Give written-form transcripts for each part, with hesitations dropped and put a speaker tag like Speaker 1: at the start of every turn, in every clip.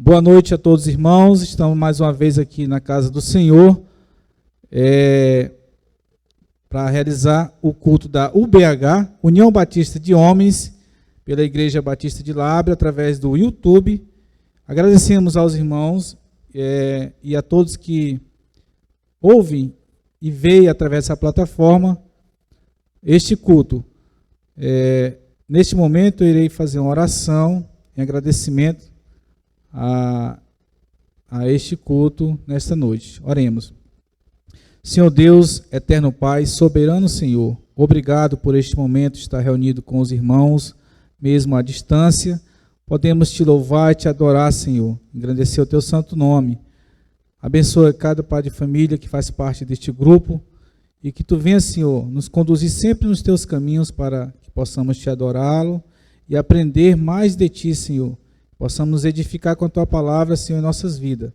Speaker 1: Boa noite a todos os irmãos, estamos mais uma vez aqui na casa do Senhor para realizar o culto da UBH, União Batista de Homens, pela Igreja Batista de Lábrea, através do YouTube. Agradecemos aos irmãos e a todos que ouvem e veem através dessa plataforma este culto. Neste momento eu irei fazer uma oração em agradecimento a este culto nesta noite. Oremos. Senhor Deus, eterno Pai, soberano Senhor, obrigado por este momento estar reunido com os irmãos, mesmo à distância. Podemos te louvar e te adorar, Senhor, engrandecer o teu santo nome. Abençoa cada pai de família que faz parte deste grupo e que tu venha, Senhor, nos conduzir sempre nos teus caminhos para que possamos te adorá-lo e aprender mais de ti, Senhor. Possamos nos edificar com a tua palavra, Senhor, em nossas vidas.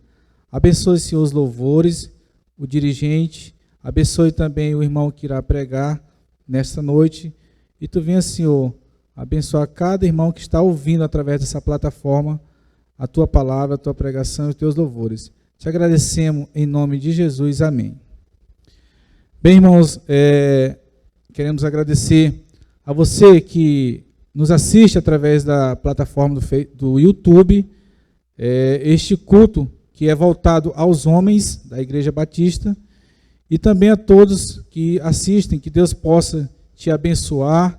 Speaker 1: Abençoe, Senhor, os louvores, o dirigente, abençoe também o irmão que irá pregar nesta noite. E tu venha, Senhor, abençoar cada irmão que está ouvindo através dessa plataforma a tua palavra, a tua pregação e os teus louvores. Te agradecemos em nome de Jesus. Amém. Bem, irmãos, queremos agradecer a você que nos assiste através da plataforma do YouTube, este culto que é voltado aos homens da Igreja Batista e também a todos que assistem, que Deus possa te abençoar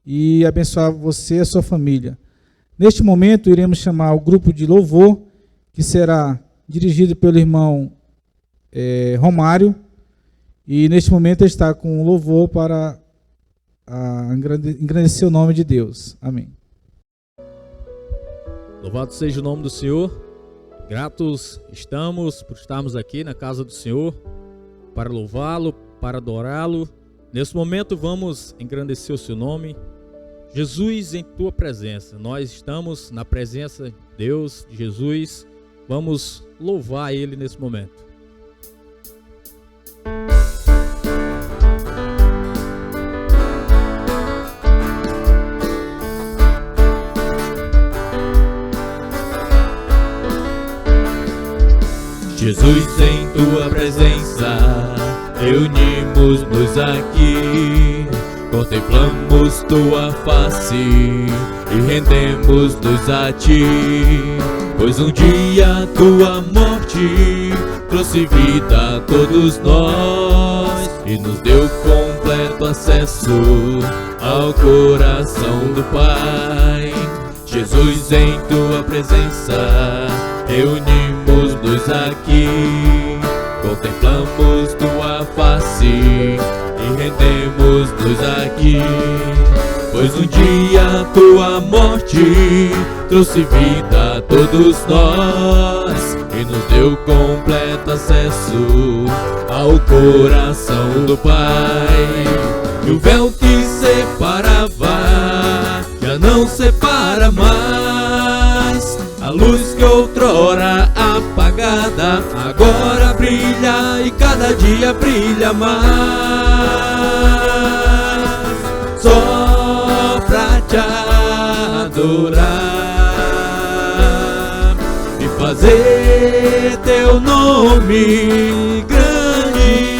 Speaker 1: e abençoar você e a sua família. Neste momento iremos chamar o grupo de louvor, que será dirigido pelo irmão Romário, e neste momento ele está com o louvor para engrandecer o nome de Deus. Amém.
Speaker 2: Louvado seja o nome do Senhor. Gratos estamos por estarmos aqui na casa do Senhor para louvá-lo, para adorá-lo. Nesse momento vamos engrandecer o seu nome. Jesus, em tua presença, nós estamos na presença de Deus, de Jesus. Vamos louvar ele nesse momento.
Speaker 3: Jesus, em tua presença, reunimos-nos aqui, contemplamos tua face e rendemos-nos a ti, pois um dia tua morte trouxe vida a todos nós e nos deu completo acesso ao coração do Pai. Jesus, em tua presença, reunimos-nos aqui, contemplamos tua face e rendemos-nos aqui, pois um dia tua morte trouxe vida a todos nós e nos deu completo acesso ao coração do Pai. E o véu que separava já não separa mais, a luz que outrora apagada agora brilha e cada dia brilha mais. Só pra te adorar e fazer teu nome grande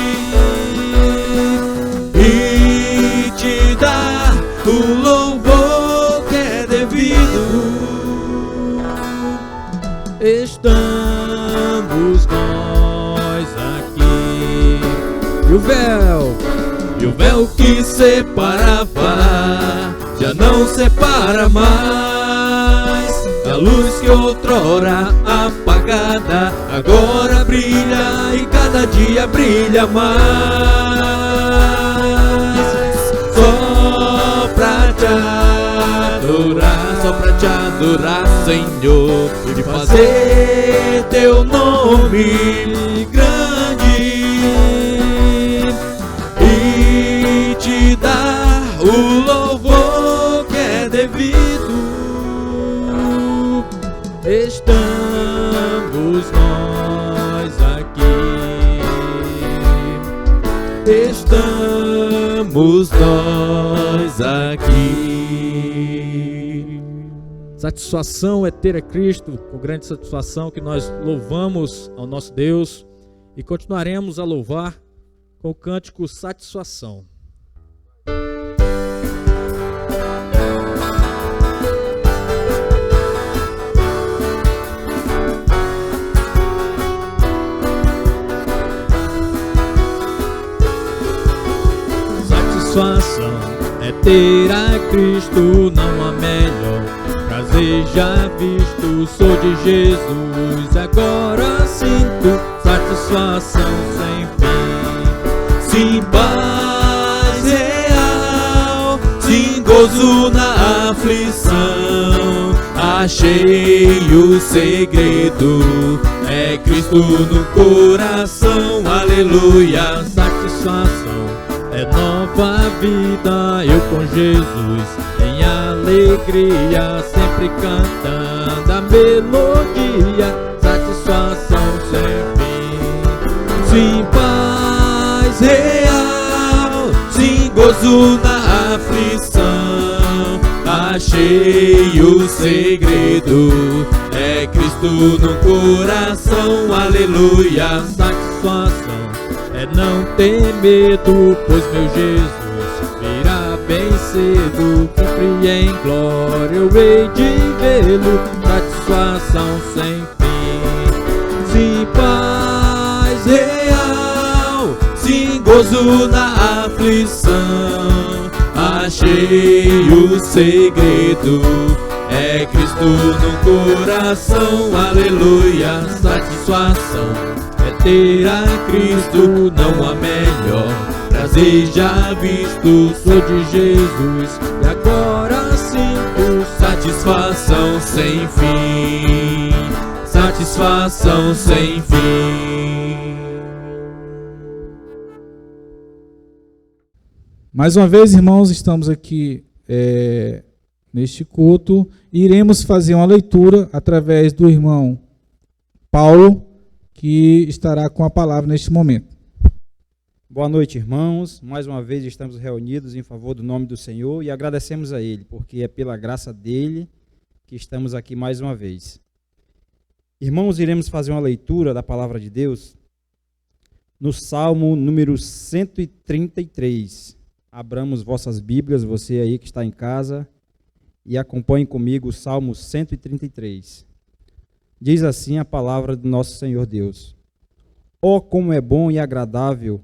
Speaker 3: e te dar o louvor que é devido. Estamos nós aqui. E o véu que separava já não separa mais, a luz que outrora apagada agora brilha e cada dia brilha mais. Só pra te adorar, Senhor, e fazer teu nome grande e te dar o louvor que é devido. Estamos nós aqui, estamos nós aqui.
Speaker 2: Satisfação é ter a Cristo, com grande satisfação que nós louvamos ao nosso Deus e continuaremos a louvar com o cântico Satisfação. Satisfação é ter a Cristo, não há melhor prazer já visto. Sou de Jesus, agora sinto satisfação sem fim. Sim, paz real, sim, gozo na aflição. Achei o segredo, é Cristo no coração. Aleluia, satisfação é nova vida, eu com Jesus em alegria, sempre cantando a melodia, satisfação sem fim. Sim, paz real, sim, gozo na aflição. Achei o segredo, é Cristo no coração. Aleluia, satisfação é não ter medo, pois meu Jesus virá bem cedo. Sempre em glória eu hei de vê-lo, satisfação sem fim. Sim, paz real, sim, gozo na aflição. Achei o segredo, é Cristo no coração. Aleluia, satisfação é ter a Cristo, não há melhor prazer já visto. Sou de Jesus e agora sinto satisfação sem fim, satisfação sem fim.
Speaker 1: Mais uma vez, irmãos, estamos aqui neste culto e iremos fazer uma leitura através do irmão Paulo, que estará com a palavra neste momento.
Speaker 4: Boa noite, irmãos. Mais uma vez estamos reunidos em favor do nome do Senhor e agradecemos a Ele, porque é pela graça dEle que estamos aqui mais uma vez. Irmãos, iremos fazer uma leitura da palavra de Deus no Salmo número 133. Abramos vossas Bíblias, você aí que está em casa, e acompanhe comigo o Salmo 133. Diz assim a palavra do nosso Senhor Deus: ó, como é bom e agradável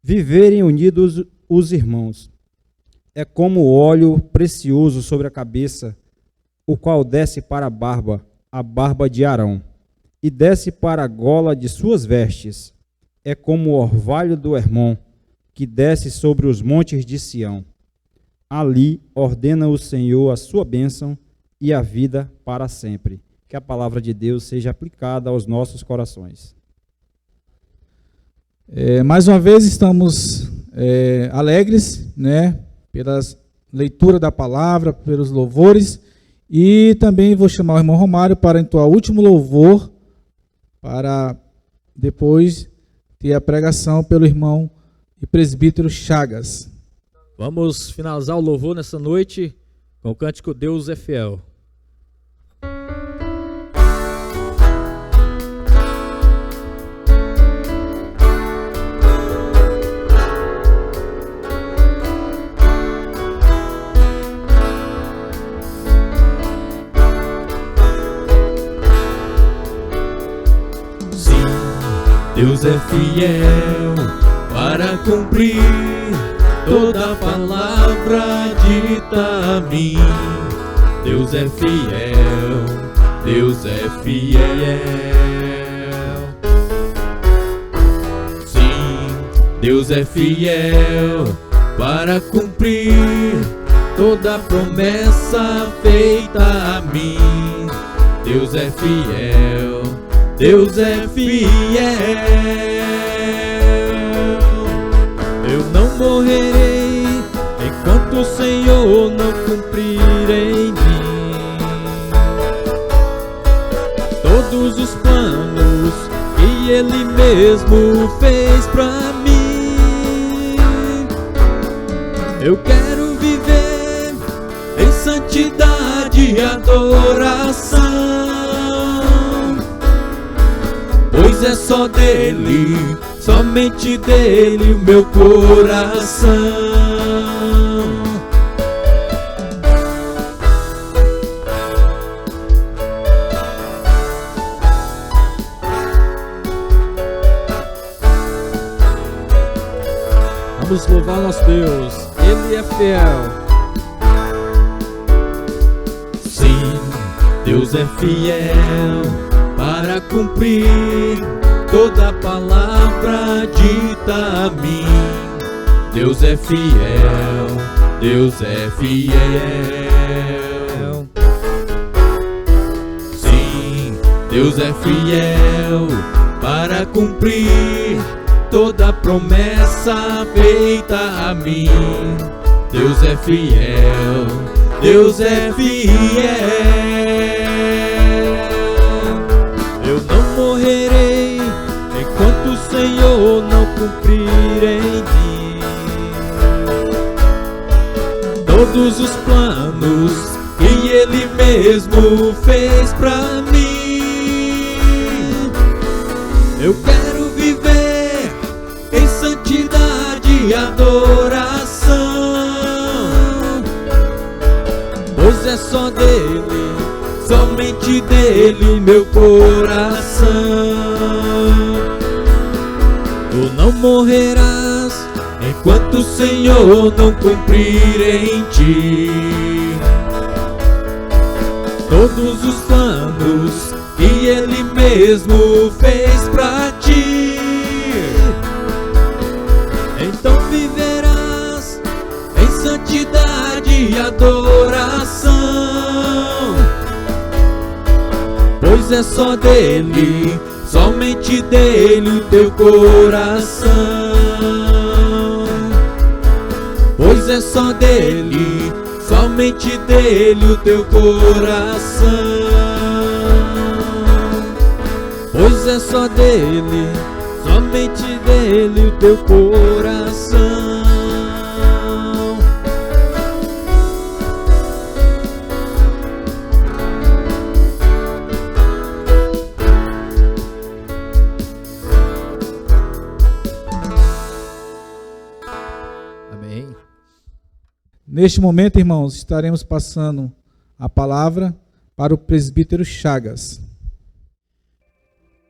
Speaker 4: viverem unidos os irmãos. É como o óleo precioso sobre a cabeça, o qual desce para a barba de Arão, e desce para a gola de suas vestes. É como o orvalho do Hermon, que desce sobre os montes de Sião. Ali ordena o Senhor a sua bênção e a vida para sempre. Que a palavra de Deus seja aplicada aos nossos corações.
Speaker 1: Mais uma vez estamos alegres, né, pela leitura da palavra, pelos louvores, e também vou chamar o irmão Romário para entoar o último louvor, para depois ter a pregação pelo irmão e presbítero Chagas.
Speaker 2: Vamos finalizar o louvor nessa noite com o cântico Deus é Fiel.
Speaker 3: Deus é fiel para cumprir toda a palavra dita a mim. Deus é fiel, Deus é fiel. Sim, Deus é fiel para cumprir toda a promessa feita a mim. Deus é fiel, Deus é fiel. Eu não morrerei enquanto o Senhor não cumprir em mim todos os planos que Ele mesmo fez pra mim. Eu quero viver em santidade de adoração, pois é só dele, somente dele o meu coração.
Speaker 2: Vamos louvar nosso Deus, Ele é fiel.
Speaker 3: Sim, Deus é fiel para cumprir toda palavra dita a mim. Deus é fiel, Deus é fiel. Sim, Deus é fiel para cumprir toda promessa feita a mim. Deus é fiel, Deus é fiel.
Speaker 2: Eu não morrerei enquanto o Senhor não cumprir em mim todos os planos que Ele mesmo fez pra mim. Eu quero viver em santidade e adoração, pois é só dele, somente dele meu coração. Tu não morrerás enquanto o Senhor não cumprir em ti todos os planos que Ele mesmo fez pra ti. Então viverás em santidade e adoração, pois é só dele, somente dele o teu coração. Pois é só dele, somente dele o teu coração. Pois é só dele, somente dele o teu coração. Amém.
Speaker 1: Neste momento, irmãos, estaremos passando a palavra para o presbítero Chagas.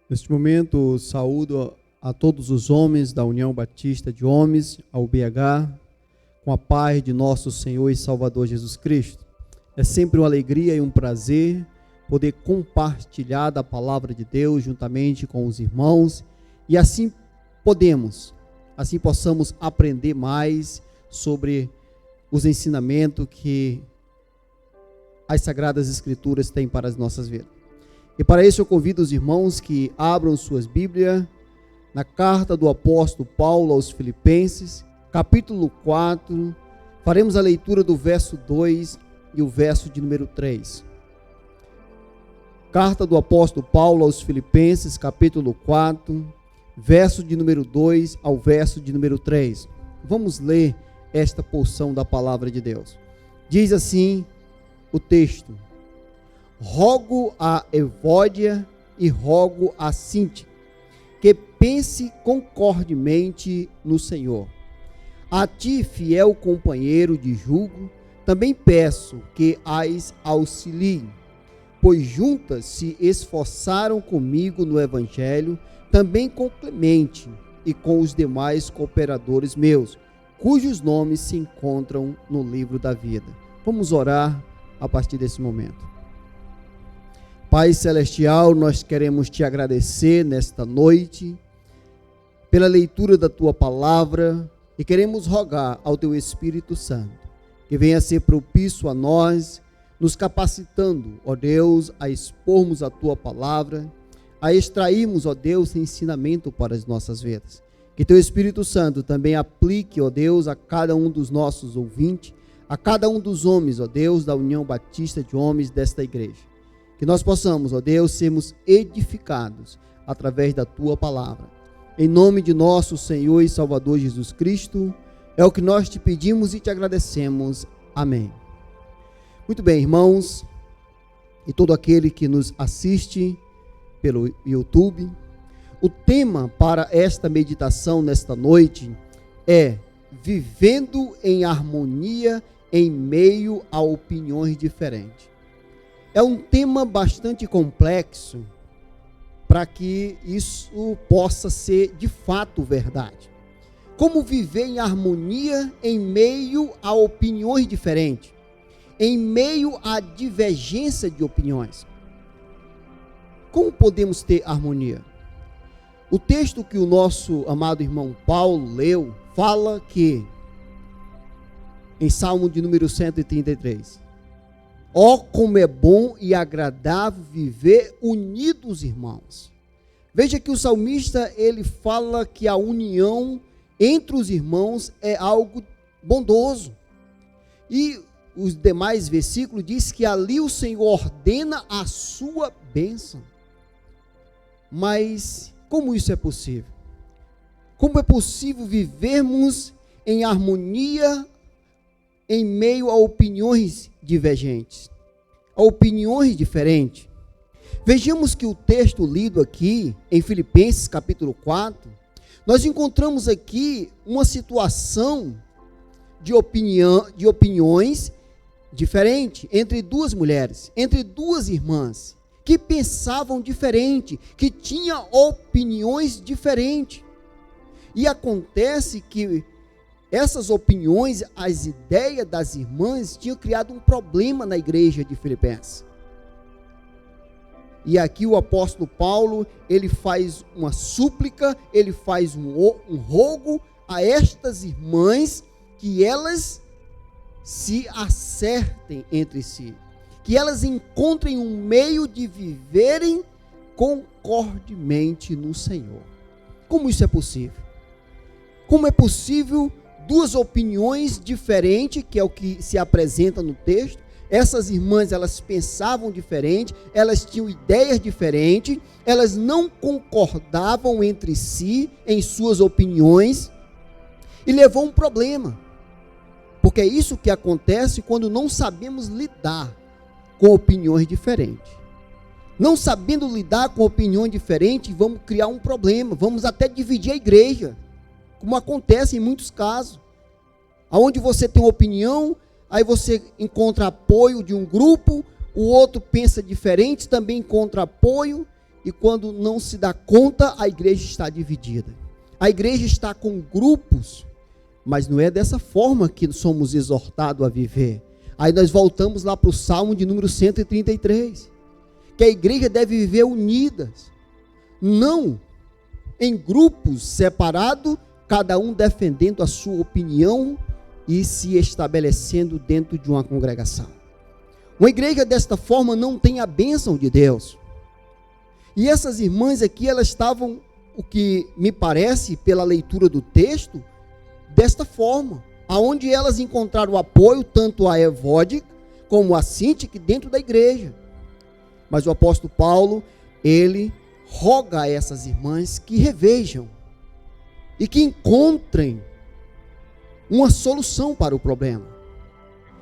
Speaker 5: Neste momento, saúdo a todos os homens da União Batista de Homens, ao BH, com a paz de nosso Senhor e Salvador Jesus Cristo. É sempre uma alegria e um prazer poder compartilhar da palavra de Deus juntamente com os irmãos, e assim possamos aprender mais sobre os ensinamentos que as Sagradas Escrituras têm para as nossas vidas. E para isso eu convido os irmãos que abram suas Bíblias na carta do apóstolo Paulo aos Filipenses, capítulo 4, faremos a leitura do verso 2 e o verso de número 3. Carta do apóstolo Paulo aos Filipenses, capítulo 4, verso de número 2 ao verso de número 3. Vamos ler esta porção da palavra de Deus. Diz assim o texto: rogo a Evódia e rogo a Síntia que pense concordemente no Senhor. A ti, fiel companheiro de jugo, também peço que as auxiliem, pois juntas se esforçaram comigo no Evangelho, também com Clemente e com os demais cooperadores meus, cujos nomes se encontram no livro da vida. Vamos orar a partir desse momento. Pai Celestial, nós queremos te agradecer nesta noite pela leitura da tua palavra e queremos rogar ao teu Espírito Santo que venha ser propício a nós, nos capacitando, ó Deus, a expormos a tua palavra, a extrairmos, ó Deus, ensinamento para as nossas vidas. Que teu Espírito Santo também aplique, ó Deus, a cada um dos nossos ouvintes, a cada um dos homens, ó Deus, da União Batista de Homens desta igreja. Que nós possamos, ó Deus, sermos edificados através da tua palavra. Em nome de nosso Senhor e Salvador Jesus Cristo, é o que nós te pedimos e te agradecemos. Amém. Muito bem, irmãos, e todo aquele que nos assiste pelo YouTube. O tema para esta meditação nesta noite é vivendo em harmonia em meio a opiniões diferentes. É um tema bastante complexo para que isso possa ser de fato verdade. Como viver em harmonia em meio a opiniões diferentes, em meio à divergência de opiniões. Como podemos ter harmonia? O texto que o nosso amado irmão Paulo leu fala que, em Salmo de número 133, ó, como é bom e agradável viver unidos, irmãos. Veja que o salmista, ele fala que a união entre os irmãos é algo bondoso. E os demais versículos diz que ali o Senhor ordena a sua bênção. Mas como isso é possível? Como é possível vivermos em harmonia em meio a opiniões divergentes, a opiniões diferentes? Vejamos que o texto lido aqui em Filipenses capítulo 4, nós encontramos aqui uma situação de opiniões diferentes entre duas mulheres, entre duas irmãs, que pensavam diferente, que tinham opiniões diferentes. E acontece que essas opiniões, as ideias das irmãs, tinham criado um problema na igreja de Filipenses. E aqui o apóstolo Paulo, ele faz uma súplica, ele faz um rogo a estas irmãs, que elas se acertem entre si, que elas encontrem um meio de viverem concordemente no Senhor. Como isso é possível? Como é possível duas opiniões diferentes, que é o que se apresenta no texto? Essas irmãs, elas pensavam diferente, elas tinham ideias diferentes, elas não concordavam entre si em suas opiniões, e levou um problema, porque é isso que acontece quando não sabemos lidar com opiniões diferentes. Não sabendo lidar com opiniões diferentes, vamos criar um problema, vamos até dividir a igreja, como acontece em muitos casos, onde você tem uma opinião, aí você encontra apoio de um grupo, o outro pensa diferente, também encontra apoio, e quando não se dá conta, a igreja está dividida. A igreja está com grupos, mas não é dessa forma que somos exortados a viver. Aí nós voltamos lá para o Salmo de número 133, que a igreja deve viver unidas, não em grupos separados, cada um defendendo a sua opinião e se estabelecendo dentro de uma congregação. Uma igreja desta forma não tem a bênção de Deus. E essas irmãs aqui, elas estavam, o que me parece, pela leitura do texto, desta forma, aonde elas encontraram apoio, tanto a Evódia como a Sintique, dentro da igreja. Mas o apóstolo Paulo, ele roga a essas irmãs que revejam e que encontrem uma solução para o problema.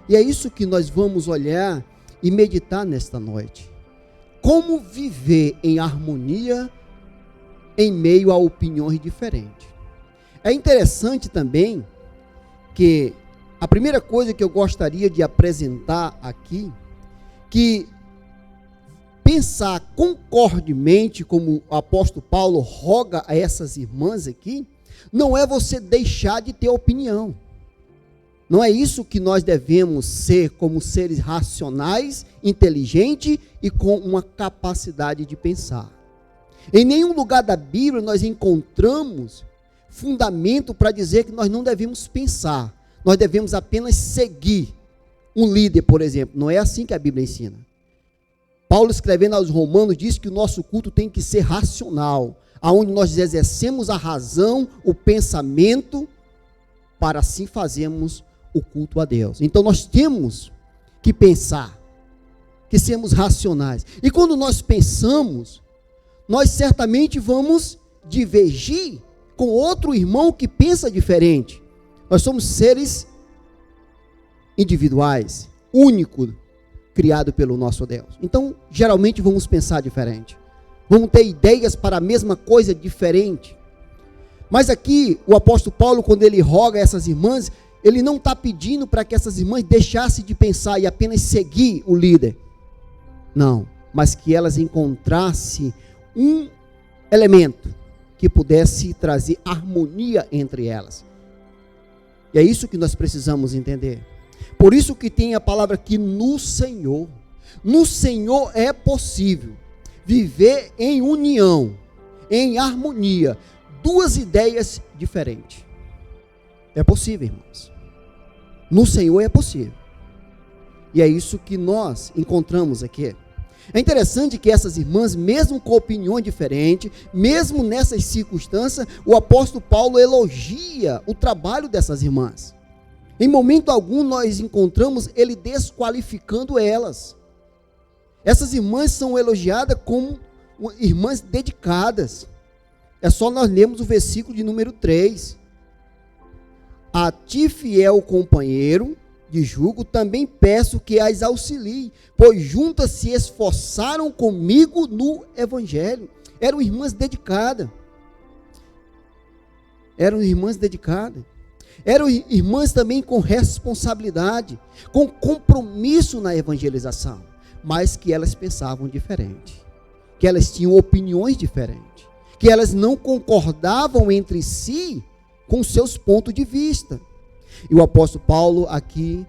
Speaker 5: E é isso que nós vamos olhar e meditar nesta noite. Como viver em harmonia em meio a opiniões diferentes. É interessante também que a primeira coisa que eu gostaria de apresentar aqui, que pensar concordemente, como o apóstolo Paulo roga a essas irmãs aqui, não é você deixar de ter opinião. Não é isso que nós devemos ser como seres racionais, inteligentes e com uma capacidade de pensar. Em nenhum lugar da Bíblia nós encontramos fundamento para dizer que nós não devemos pensar. Nós devemos apenas seguir um líder, por exemplo. Não é assim que a Bíblia ensina. Paulo, escrevendo aos Romanos, diz que o nosso culto tem que ser racional, aonde nós exercemos a razão, o pensamento, para assim fazermos o culto a Deus. Então nós temos que pensar, que sermos racionais. E quando nós pensamos, nós certamente vamos divergir com outro irmão que pensa diferente. Nós somos seres individuais, únicos. criado pelo nosso Deus. Então, geralmente vamos pensar diferente. Vamos ter ideias para a mesma coisa diferente. Mas aqui, o apóstolo Paulo, quando ele roga a essas irmãs, ele não está pedindo para que essas irmãs deixassem de pensar e apenas seguir o líder. Não, mas que elas encontrassem um elemento que pudesse trazer harmonia entre elas. E é isso que nós precisamos entender. Por isso que tem a palavra aqui, no Senhor. No Senhor é possível viver em união, em harmonia, duas ideias diferentes. É possível, irmãos. No Senhor é possível. E é isso que nós encontramos aqui. É interessante que essas irmãs, mesmo com opiniões diferentes, mesmo nessas circunstâncias, o apóstolo Paulo elogia o trabalho dessas irmãs. Em momento algum nós encontramos ele desqualificando elas. Essas irmãs são elogiadas como irmãs dedicadas. É só nós lermos o versículo de número 3. A ti, fiel companheiro de jugo, também peço que as auxilie, pois juntas se esforçaram comigo no evangelho. Eram irmãs dedicadas. Eram irmãs dedicadas. Eram irmãs também com responsabilidade, com compromisso na evangelização, mas que elas pensavam diferente, que elas tinham opiniões diferentes, que elas não concordavam entre si com seus pontos de vista. E o apóstolo Paulo aqui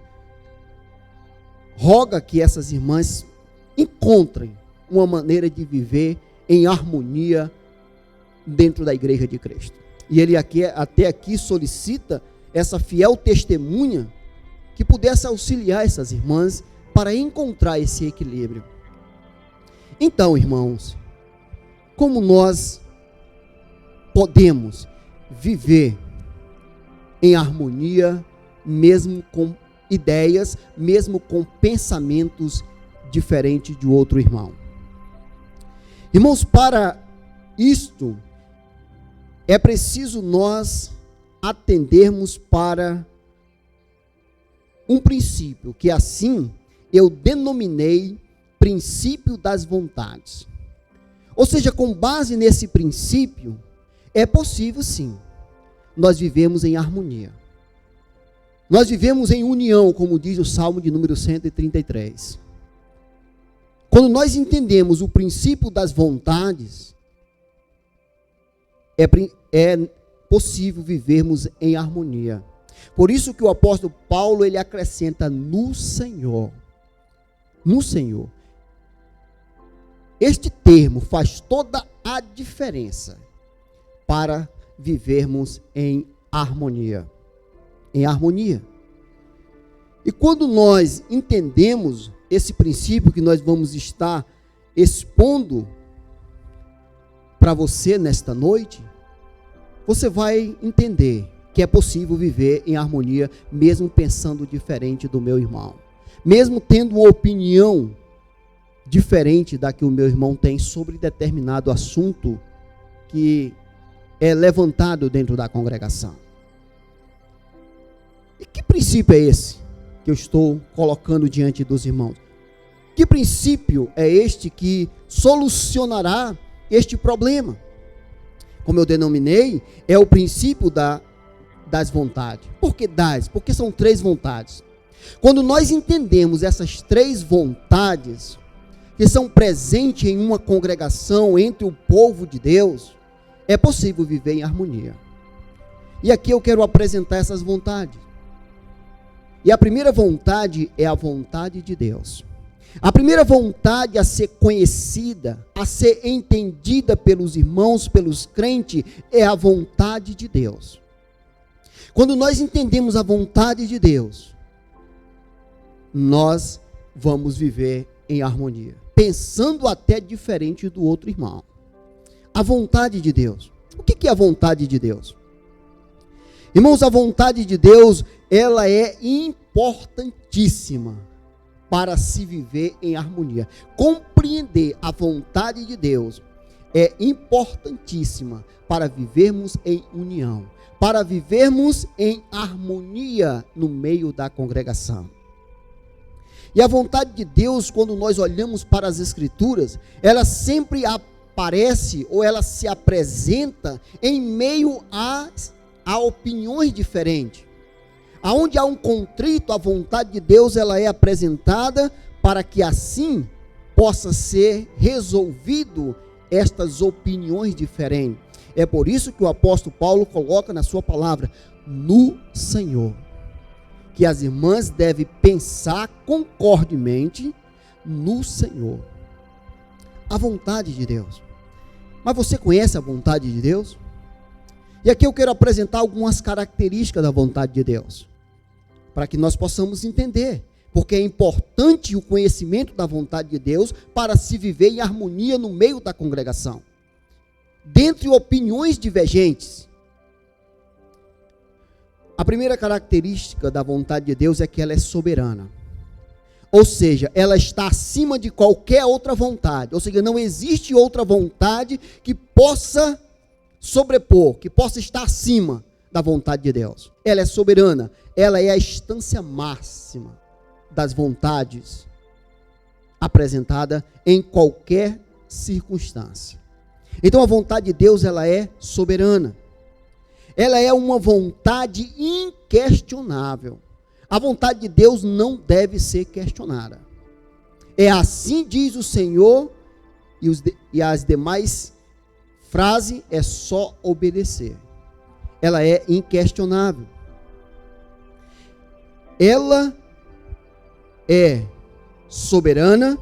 Speaker 5: roga que essas irmãs encontrem uma maneira de viver em harmonia dentro da igreja de Cristo. E ele até aqui solicita essa fiel testemunha que pudesse auxiliar essas irmãs para encontrar esse equilíbrio. Então, irmãos, como nós podemos viver em harmonia, mesmo com ideias, mesmo com pensamentos diferentes de outro irmão? Irmãos, para isto, é preciso nós atendermos para um princípio, que assim eu denominei princípio das vontades. Ou seja, com base nesse princípio, é possível sim, nós vivemos em harmonia. Nós vivemos em união, como diz o Salmo de número 133. Quando nós entendemos o princípio das vontades, é possível vivermos em harmonia. Por isso que o apóstolo Paulo, ele acrescenta no Senhor. No Senhor. Este termo faz toda a diferença para vivermos em harmonia. Em harmonia. E quando nós entendemos esse princípio que nós vamos estar expondo para você nesta noite, você vai entender que é possível viver em harmonia, mesmo pensando diferente do meu irmão, mesmo tendo uma opinião diferente da que o meu irmão tem sobre determinado assunto que é levantado dentro da congregação. E que princípio é esse que eu estou colocando diante dos irmãos? Que princípio é este que solucionará este problema? Como eu denominei, é o princípio das vontades. Por que das? Porque são 3 vontades. Quando nós entendemos essas 3 vontades, que são presentes em uma congregação entre o povo de Deus, é possível viver em harmonia. E aqui eu quero apresentar essas vontades. E a primeira vontade é a vontade de Deus. A primeira vontade a ser conhecida, a ser entendida pelos irmãos, pelos crentes, é a vontade de Deus. Quando nós entendemos a vontade de Deus, nós vamos viver em harmonia, pensando até diferente do outro irmão. A vontade de Deus. O que é a vontade de Deus? Irmãos, a vontade de Deus, ela é importantíssima para se viver em harmonia. Compreender a vontade de Deus é importantíssima para vivermos em união, para vivermos em harmonia no meio da congregação. E a vontade de Deus, quando nós olhamos para as Escrituras, ela sempre aparece ou ela se apresenta em meio a opiniões diferentes. Aonde há um contrito, a vontade de Deus ela é apresentada para que assim possa ser resolvido estas opiniões diferentes. É por isso que o apóstolo Paulo coloca na sua palavra, no Senhor, que as irmãs devem pensar concordemente no Senhor. A vontade de Deus. Mas você conhece a vontade de Deus? E aqui eu quero apresentar algumas características da vontade de Deus, para que nós possamos entender, porque é importante o conhecimento da vontade de Deus para se viver em harmonia no meio da congregação. Dentre opiniões divergentes, a primeira característica da vontade de Deus é que ela é soberana. Ou seja, ela está acima de qualquer outra vontade. Ou seja, não existe outra vontade que possa sobrepor, que possa estar acima da vontade de Deus. Ela é soberana. Ela é a instância máxima das vontades apresentada em qualquer circunstância. Então a vontade de Deus ela é soberana. Ela é uma vontade inquestionável. A vontade de Deus não deve ser questionada. É assim diz o Senhor, e as demais frases é só obedecer. Ela é inquestionável. Ela é soberana,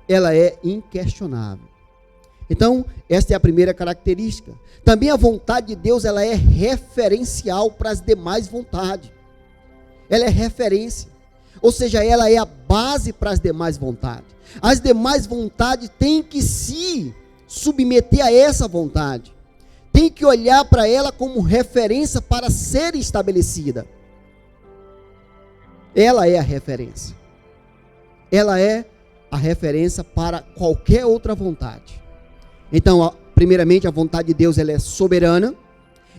Speaker 5: ela é inquestionável. Então, esta é a primeira característica. Também a vontade de Deus, ela é referencial para as demais vontades. Ela é referência. Ou seja, ela é a base para as demais vontades. As demais vontades têm que se submeter a essa vontade. Tem que olhar para ela como referência para ser estabelecida. Ela é a referência. Ela é a referência para qualquer outra vontade. Então, primeiramente, a vontade de Deus ela é soberana,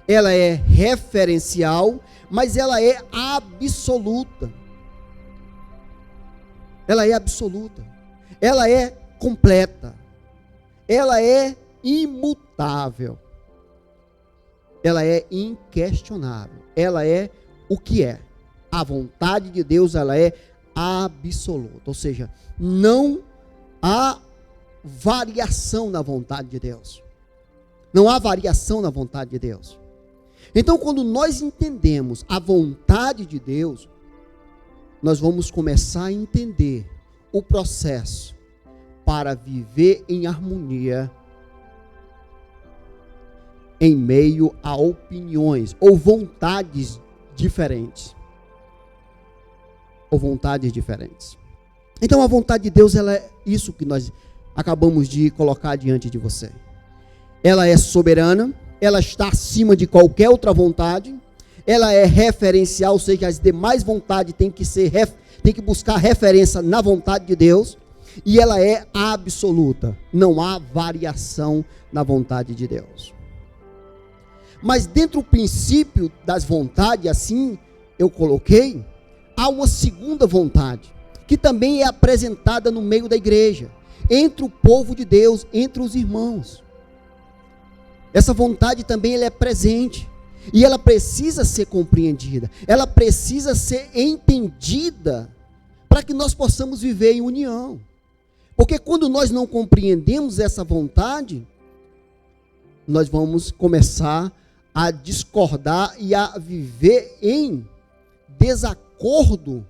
Speaker 5: ela é referencial, mas ela é absoluta. Ela é absoluta. Ela é completa. Ela é imutável. Ela é inquestionável. Ela é o que é. A vontade de Deus ela é absoluta. Ou seja, não há variação na vontade de Deus. Não há variação na vontade de Deus. Então, quando nós entendemos a vontade de Deus, nós vamos começar a entender o processo para viver em harmonia em meio a opiniões ou vontades diferentes. Ou vontades diferentes. Então, a vontade de Deus, ela é isso que nós acabamos de colocar diante de você. Ela é soberana, ela está acima de qualquer outra vontade, ela é referencial, ou seja, as demais vontades têm que buscar referência na vontade de Deus, e ela é absoluta, não há variação na vontade de Deus. Mas dentro do princípio das vontades, assim eu coloquei, há uma segunda vontade, que também é apresentada no meio da igreja, entre o povo de Deus, entre os irmãos. Essa vontade também ela é presente, e ela precisa ser compreendida, ela precisa ser entendida, para que nós possamos viver em união. Porque quando nós não compreendemos essa vontade, nós vamos começar a discordar e a viver em desacordo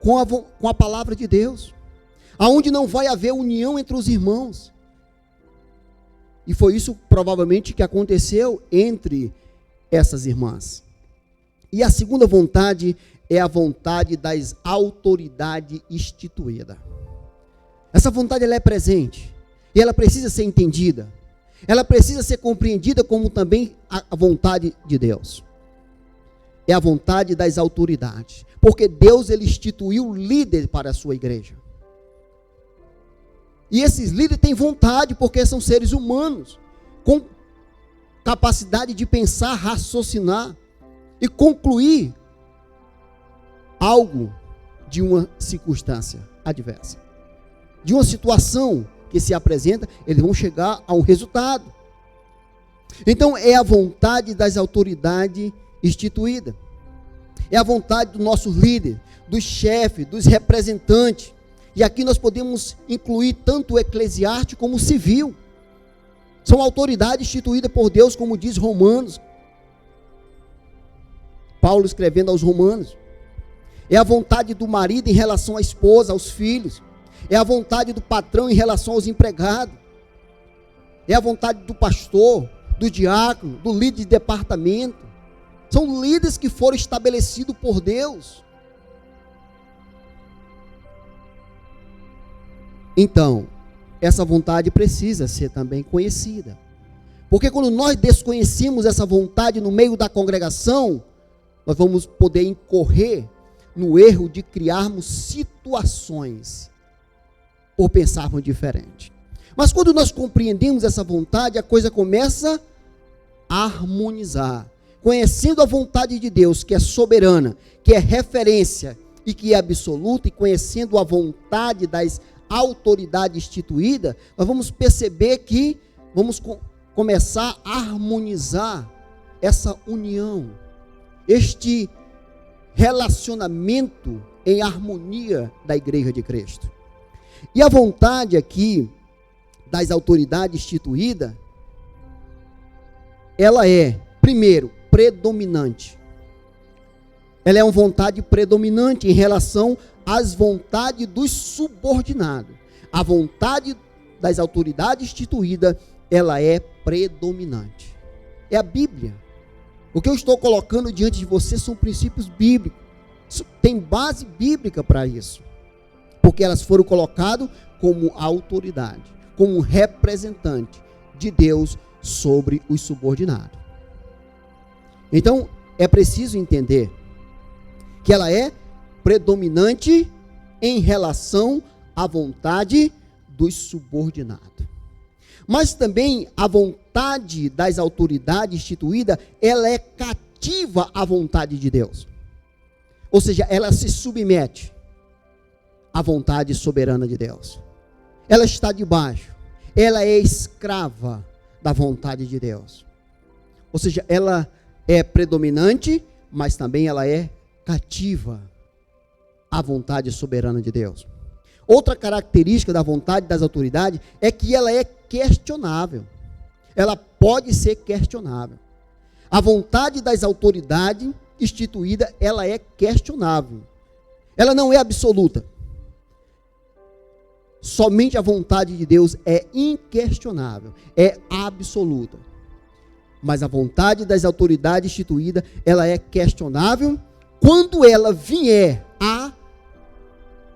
Speaker 5: com a palavra de Deus, aonde não vai haver união entre os irmãos. E foi isso provavelmente que aconteceu entre essas irmãs. E a segunda vontade é a vontade das autoridades instituídas. Essa vontade ela é presente e ela precisa ser entendida. Ela precisa ser compreendida como também a vontade de Deus. É a vontade das autoridades, porque Deus ele instituiu líderes para a sua igreja. E esses líderes têm vontade, porque são seres humanos, com capacidade de pensar, raciocinar e concluir algo de uma circunstância adversa. De uma situação que se apresenta, eles vão chegar a um resultado. Então, é a vontade das autoridades instituídas. É a vontade do nosso líder, do chefe, dos representantes. E aqui nós podemos incluir tanto o eclesiástico como o civil. São autoridades instituídas por Deus, como diz Romanos. Paulo escrevendo aos Romanos. É a vontade do marido em relação à esposa, aos filhos. É a vontade do patrão em relação aos empregados. É a vontade do pastor, do diácono, do líder de departamento. São líderes que foram estabelecidos por Deus. Então, essa vontade precisa ser também conhecida. Porque quando nós desconhecemos essa vontade no meio da congregação, nós vamos poder incorrer no erro de criarmos situações por pensarmos diferente. Mas quando nós compreendemos essa vontade, a coisa começa a harmonizar. Conhecendo a vontade de Deus, que é soberana, que é referência e que é absoluta, e conhecendo a vontade das autoridades instituídas, nós vamos perceber que vamos começar a harmonizar essa união, este relacionamento em harmonia da Igreja de Cristo. E a vontade aqui das autoridades instituídas, ela é, primeiro, predominante. Ela é uma vontade predominante em relação às vontades dos subordinados. A vontade das autoridades instituídas, ela é predominante. É a Bíblia. O que eu estou colocando diante de você são princípios bíblicos. Tem base bíblica para isso. Porque elas foram colocadas como autoridade, como representante de Deus sobre os subordinados. Então, é preciso entender que ela é predominante em relação à vontade dos subordinados. Mas também a vontade das autoridades instituídas, ela é cativa à vontade de Deus. Ou seja, ela se submete à vontade soberana de Deus. Ela está debaixo. Ela é escrava da vontade de Deus. Ou seja, ela é predominante, mas também ela é cativa à vontade soberana de Deus. Outra característica da vontade das autoridades é que ela é questionável. Ela pode ser questionável. A vontade das autoridades instituída, ela é questionável. Ela não é absoluta. Somente a vontade de Deus é inquestionável, é absoluta. Mas a vontade das autoridades instituída, ela é questionável quando ela vier a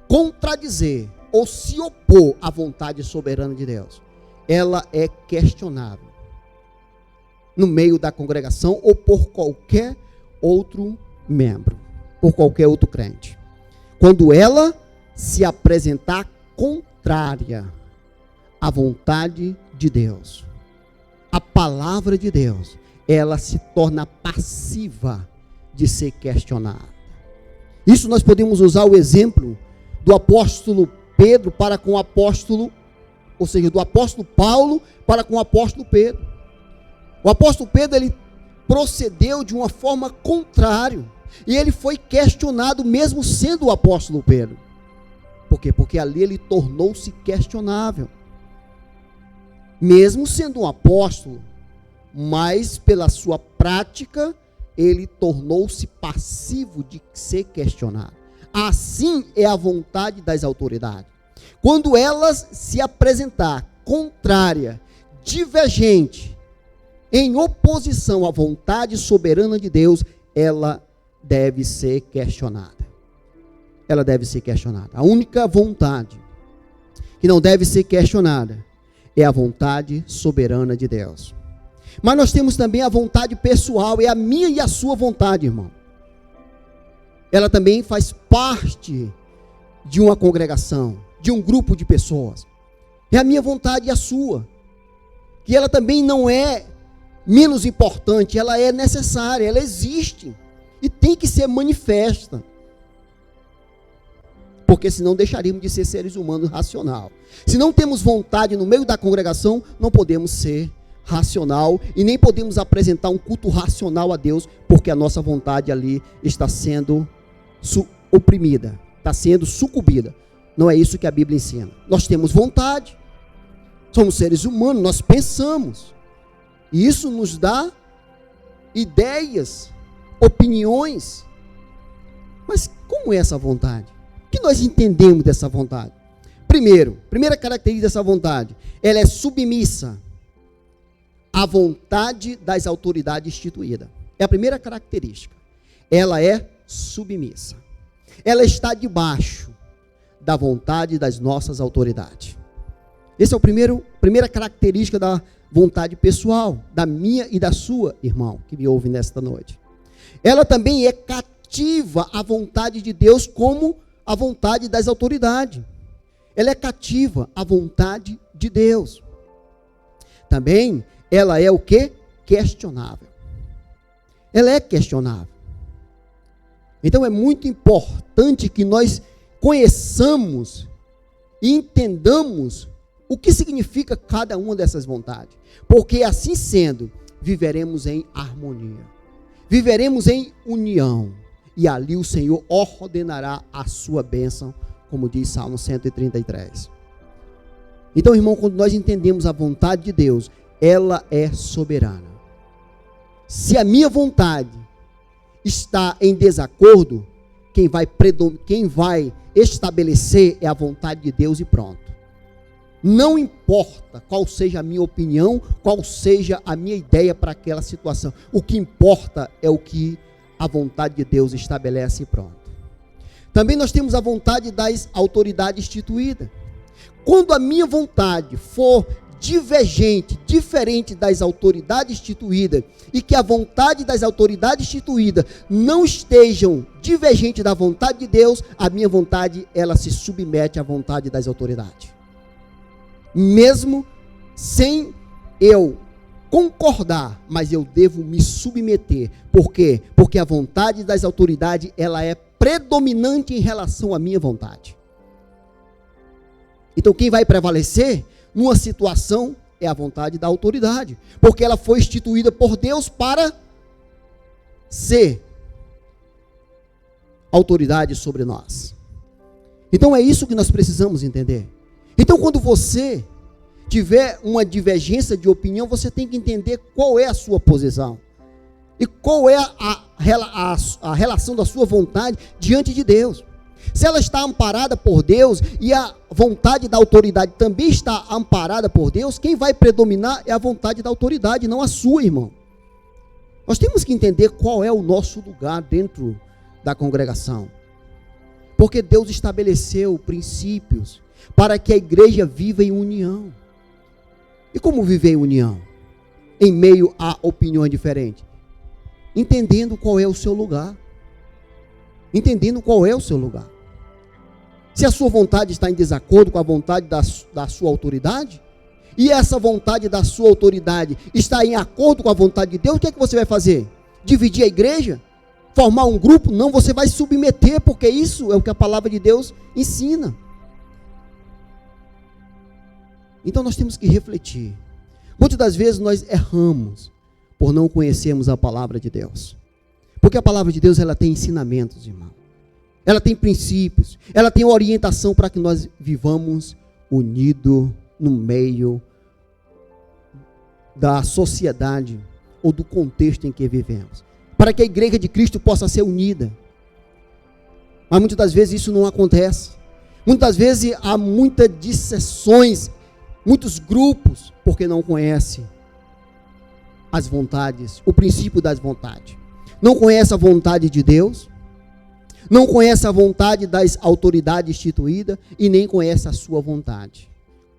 Speaker 5: contradizer ou se opor à vontade soberana de Deus. Ela é questionável no meio da congregação ou por qualquer outro membro, por qualquer outro crente. Quando ela se apresentar contrária à vontade de Deus, a palavra de Deus, ela se torna passiva de ser questionada. Isso nós podemos usar o exemplo do apóstolo Pedro para com o apóstolo, ou seja, do apóstolo Paulo para com o apóstolo Pedro. O apóstolo Pedro, ele procedeu de uma forma contrária, e ele foi questionado mesmo sendo o apóstolo Pedro. Por quê? Porque ali ele tornou-se questionável. Mesmo sendo um apóstolo, mas pela sua prática, ele tornou-se passivo de ser questionado. Assim é a vontade das autoridades. Quando elas se apresentar contrária, divergente, em oposição à vontade soberana de Deus, ela deve ser questionada. Ela deve ser questionada. A única vontade que não deve ser questionada é a vontade soberana de Deus. Mas nós temos também a vontade pessoal, é a minha e a sua vontade, irmão. Ela também faz parte de uma congregação, de um grupo de pessoas. É a minha vontade e a sua. Que ela também não é menos importante, ela é necessária, ela existe e tem que ser manifesta. porque senão deixaríamos de ser seres humanos racional. Se não temos vontade no meio da congregação, não podemos ser racional e nem podemos apresentar um culto racional a Deus, porque a nossa vontade ali está sendo oprimida, está sendo sucumbida. Não é isso que a Bíblia ensina. Nós temos vontade, somos seres humanos, nós pensamos, e isso nos dá ideias, opiniões. Mas como é essa vontade? O que nós entendemos dessa vontade? Primeira característica dessa vontade, ela é submissa à vontade das autoridades instituídas. É a primeira característica. Ela é submissa. Ela está debaixo da vontade das nossas autoridades. Essa é a primeira característica da vontade pessoal, da minha e da sua, irmão, que me ouve nesta noite. Ela também é cativa à vontade de Deus, como a vontade das autoridades. Ela é cativa à vontade de Deus. Também ela é o quê? Questionável. Ela é questionável. Então é muito importante que nós conheçamos e entendamos o que significa cada uma dessas vontades. Porque assim sendo, viveremos em harmonia. Viveremos em união. E ali o Senhor ordenará a sua bênção, como diz Salmo 133. Então, irmão, quando nós entendemos a vontade de Deus, ela é soberana. Se a minha vontade está em desacordo, quem vai estabelecer é a vontade de Deus e pronto. Não importa qual seja a minha opinião, qual seja a minha ideia para aquela situação. O que importa é o que a vontade de Deus estabelece e pronto. Também nós temos a vontade das autoridades instituídas. Quando a minha vontade for divergente, diferente das autoridades instituídas, e que a vontade das autoridades instituídas não estejam divergente da vontade de Deus, a minha vontade, ela se submete à vontade das autoridades. Mesmo sem eu concordar, mas eu devo me submeter. Por quê? Porque a vontade das autoridades, ela é predominante em relação à minha vontade. Então quem vai prevalecer numa situação é a vontade da autoridade, porque ela foi instituída por Deus para ser autoridade sobre nós. Então é isso que nós precisamos entender. Então quando você tiver uma divergência de opinião, você tem que entender qual é a sua posição e qual é a relação da sua vontade diante de Deus. Se ela está amparada por Deus e a vontade da autoridade também está amparada por Deus, quem vai predominar é a vontade da autoridade, não a sua, irmão. Nós temos que entender qual é o nosso lugar dentro da congregação, porque Deus estabeleceu princípios para que a igreja viva em união. E como viver em união? Em meio a opiniões diferentes? Entendendo qual é o seu lugar. Entendendo qual é o seu lugar. Se a sua vontade está em desacordo com a vontade da sua autoridade, e essa vontade da sua autoridade está em acordo com a vontade de Deus, o que é que você vai fazer? Dividir a igreja? Formar um grupo? Não, você vai submeter, porque isso é o que a palavra de Deus ensina. Então nós temos que refletir. Muitas das vezes nós erramos por não conhecermos a palavra de Deus. Porque a palavra de Deus, ela tem ensinamentos, irmão. Ela tem princípios, ela tem orientação para que nós vivamos unidos no meio da sociedade ou do contexto em que vivemos. Para que a igreja de Cristo possa ser unida. Mas muitas das vezes isso não acontece. Muitas vezes há muitas dissensões, muitos grupos, porque não conhecem as vontades, o princípio das vontades. Não conhece a vontade de Deus, não conhece a vontade das autoridades instituídas e nem conhece a sua vontade.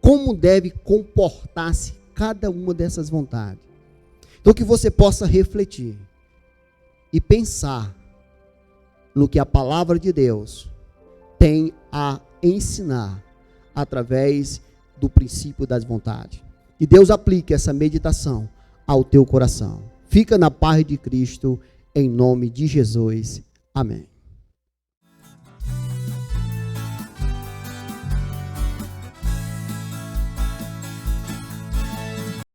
Speaker 5: Como deve comportar-se cada uma dessas vontades? Então que você possa refletir e pensar no que a palavra de Deus tem a ensinar através do princípio das vontades. E Deus aplique essa meditação ao teu coração. Fica na paz de Cristo, em nome de Jesus. Amém.